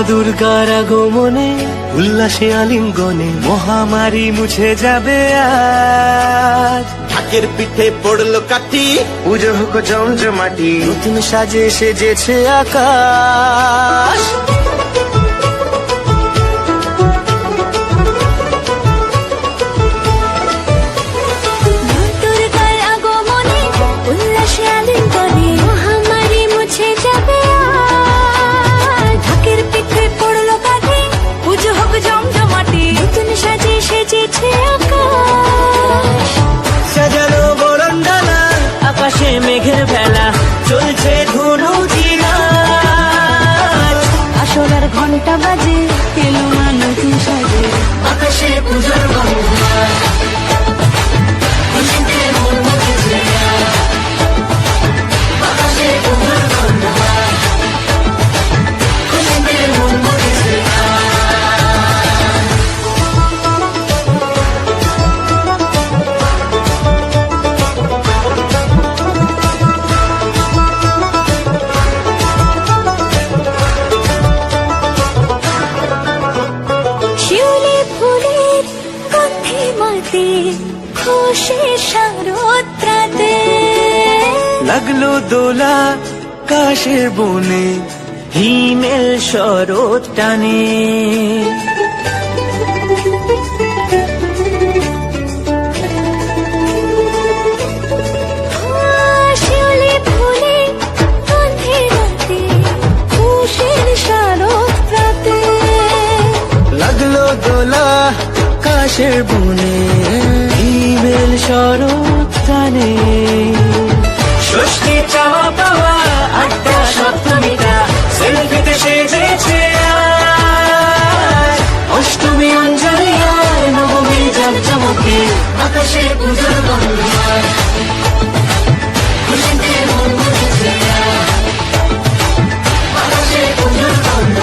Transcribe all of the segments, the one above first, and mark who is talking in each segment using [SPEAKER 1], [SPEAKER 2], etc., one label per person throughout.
[SPEAKER 1] দুর্গার আগমনে উল্লাসে আলিঙ্গনে মহামারী মুছে যাবে আজ।
[SPEAKER 2] ঢাকের পিঠে পড়লো কাঠি,
[SPEAKER 1] পুজো হোক জমজমাটি, নতুন সাজে সেজেছে আকাশ। সাজানো বরণডালা, আকাশে মেঘের ভেলা, চলছে ধনু চিরাজ।
[SPEAKER 3] আসলার ঘন্টা বাজে, এলো মা নতুন সাজে,
[SPEAKER 1] আকাশে পূজার গন্ধ, খুশিতে মন মজেছে আজ। আকাশে পূজার গন্ধ, খুশিতে মন মজেছে আজ।
[SPEAKER 3] শিউলি ফুলের গন্ধে মাতে, খুশির শারদরাতে।
[SPEAKER 1] লাগলো দোলা কাশের বনে, হিমেল শরৎ টানে।
[SPEAKER 3] শিউলি ফুলের গন্ধে মাতে, খুশির শারদরাতে।
[SPEAKER 1] লাগলো দোলা কাশের বনে, হিমেল শরৎ টানে। ষষ্ঠী চাওয়া পাওয়া আড্ডা সপ্তমীটা, সেলফিতে সেজেছে আজ। অষ্টমী অঞ্জলি আর নবমী জাঁকজমকে, আকাশে পূজার গন্ধ, খুশিতে মন মজেছে আজ। আকাশে পূজার গন্ধ,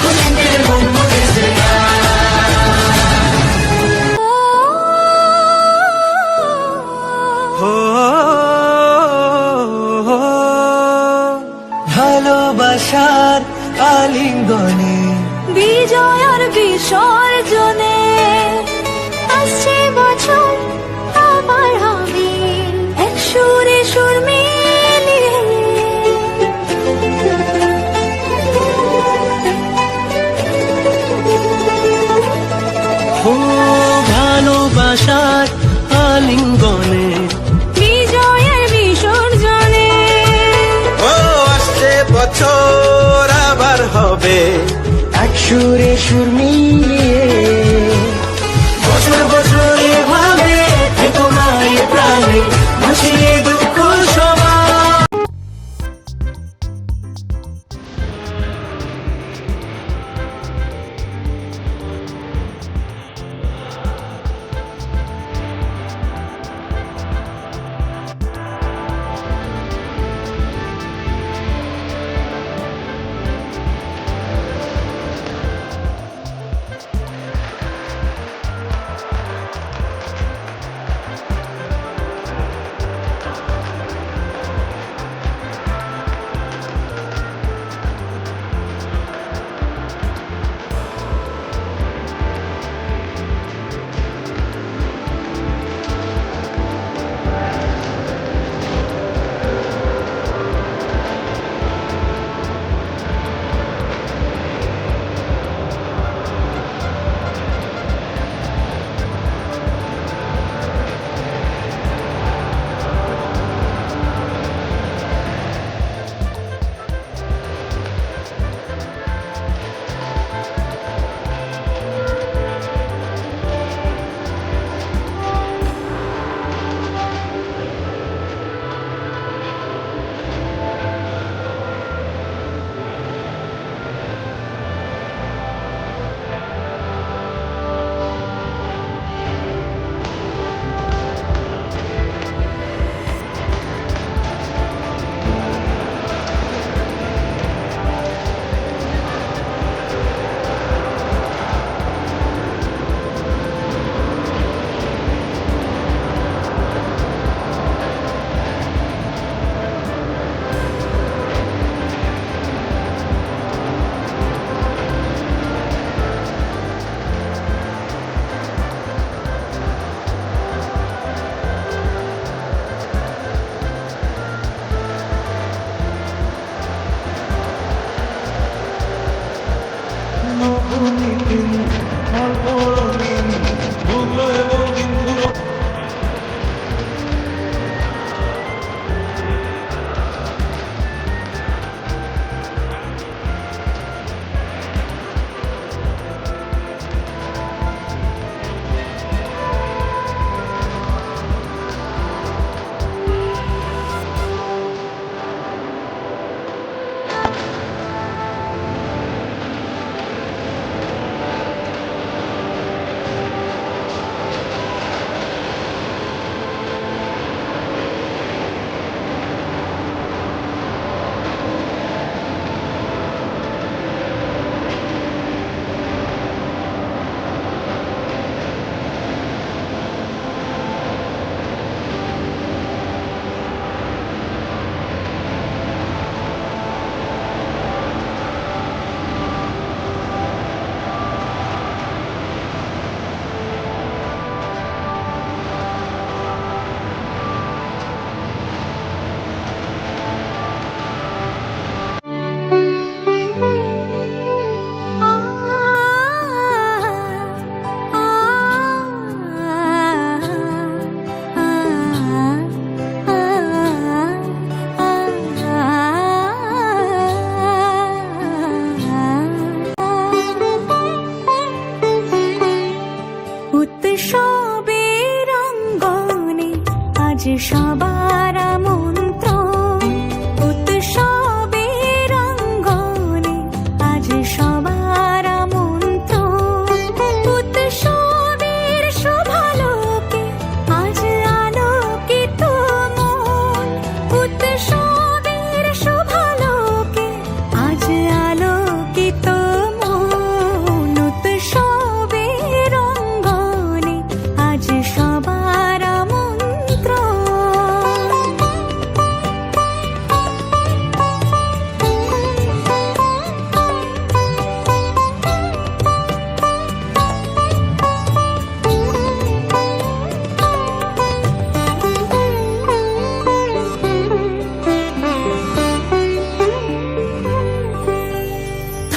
[SPEAKER 1] খুশিতে মন মজেছে আজ। ভালোবাসার আলিঙ্গনে,
[SPEAKER 3] বিজয় আর বিসর্জনে, আসছে বছর আবার হবে এক সুরে সুর মিলিয়ে।
[SPEAKER 1] ও ভালোবাসার আলিঙ্গনে,
[SPEAKER 3] বিজয় আর বিসর্জনে,
[SPEAKER 2] ও আসছে বছর আবার হবে
[SPEAKER 1] এক সুরে সুর মিলিয়ে। বছর বছর এভাবে থেকো মায়ের প্রাণে, ভাসিয়ে দুঃখ সবার।
[SPEAKER 3] উৎসবের অঙ্গনে আজ সবার আমন্ত্রণ, উৎসবের অঙ্গনে আজ সবার আমন্ত্রণ, উৎসবের শোভালোকে আজ আলোকিত মন, উৎসবের শোভালোকে আজ আলোকিত মন, উৎসবের অঙ্গনে আজ সবার আমন্ত্রণ।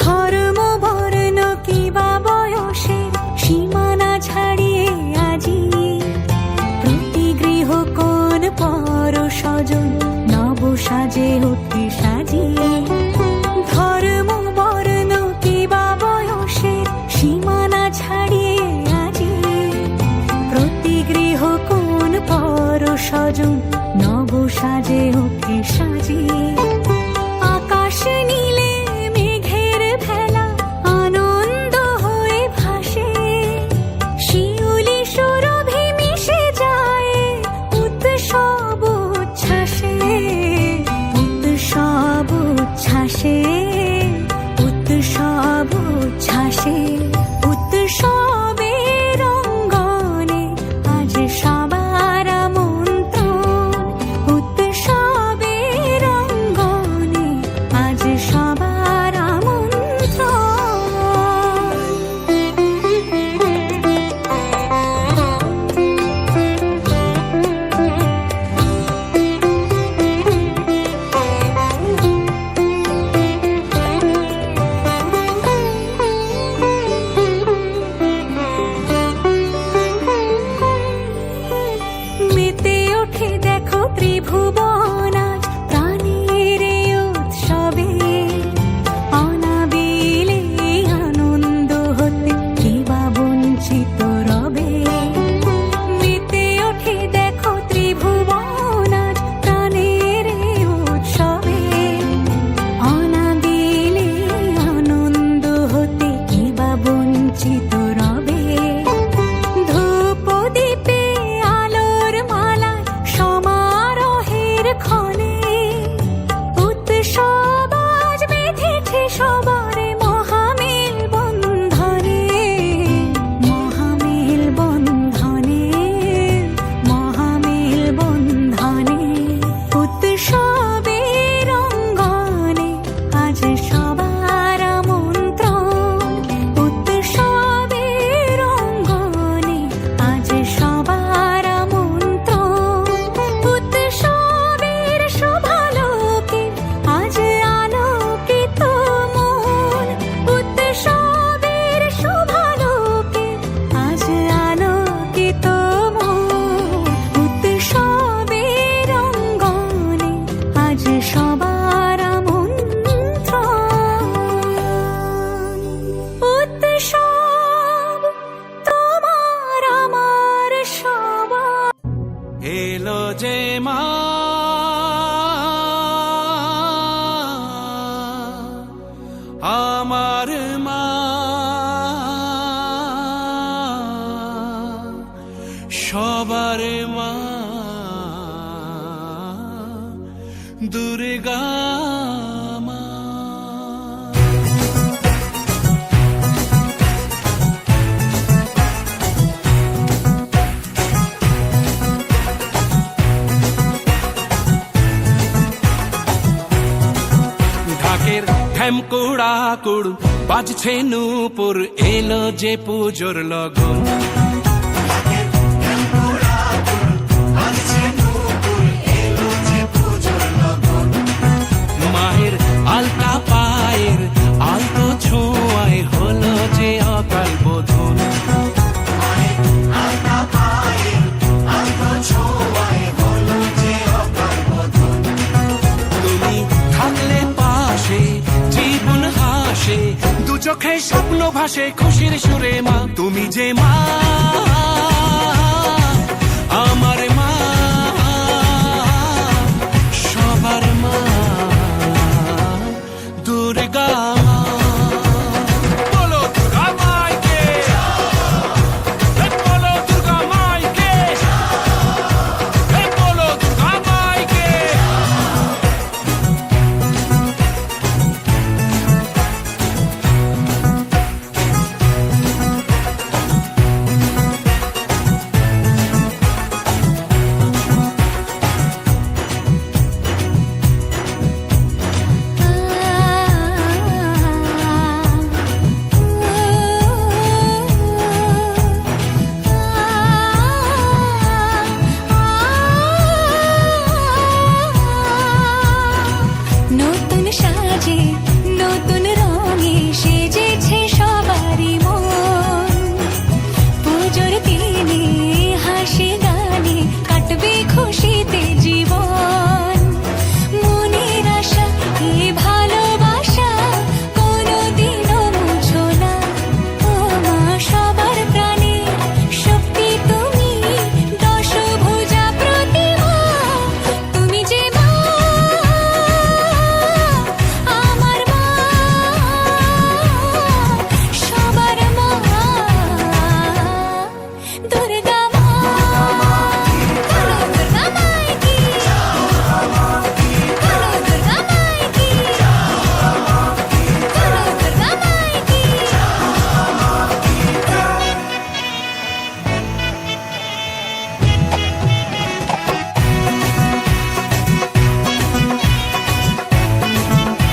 [SPEAKER 3] ধর্ম বর্ণ কিবা বয়সের সীমানা ছাড়িয়ে আজি প্রতি গৃহ কোন পর স্বজন নব সাজে উঠে সাজিয়ে। ধর্ম বর্ণ কিবা বয়সের সীমানা ছাড়িয়ে আজি প্রতি গৃহ কোন পর স্বজন নব সাজে উঠে সাজিয়ে। আকাশ নীলে মেঘের ভেলা আনন্দ হয়ে ভাসে, শিউলি সুরভি মিশে যায় উৎসব উচ্ছ্বাসে, উৎসব উচ্ছ্বাসে, উৎসব উচ্ছ্বাসে। উৎসবের অঙ্গনে আজ সবার আমন্ত্রণ, উৎসবের অঙ্গনে আজ সবার আমন্ত্রণ। মেতে ওঠে দেখো ত্রিভুবন আজ প্রাণের এই উৎসবে, অনাবিলে আনন্দ হতে কিবা বঞ্চিত রবে। মেতে ওঠে দেখো ত্রিভুবন আজ প্রাণের এই উৎসবে, অনাবিলে আনন্দ হতে কিবা বঞ্চিত রবে। ধূপ দীপে আলোর মালা সমারোহের ক্ষণে উৎসব আজ বেঁধেছে সবার মহামেল বন্ধনে, মহামেল বন্ধনে, মহামেল বন্ধনে। উৎসবের অঙ্গনে আজ সবার আমন্ত্রণ, উৎসবের অঙ্গনে আজ সবার আমন্ত্রণ, উৎসবের শোভালোকে আজ আলোকিত মন, উৎসবের শোভালোকে আজ আলোকিত মন, উৎসবের অঙ্গনে আজ সবার আমন্ত্রণ। উৎসব তোমার আমার সবার।
[SPEAKER 1] এলো যে মা আমার মা, সবার মা দুর্গা মা। ঢাকের ঢ্যামকুড়া কুড় বাজছে নূপুর, এলো যে পুজোর লগন। মায়ের আলতা পায়ের আলতো ছোঁয়ায় হলো যে অকাল বোধন। তুমি থাকলে পাশে জীবন হাসে, দু চোখে স্বপ্ন ভাসে খুশির সুরে মা, তুমি যে মা।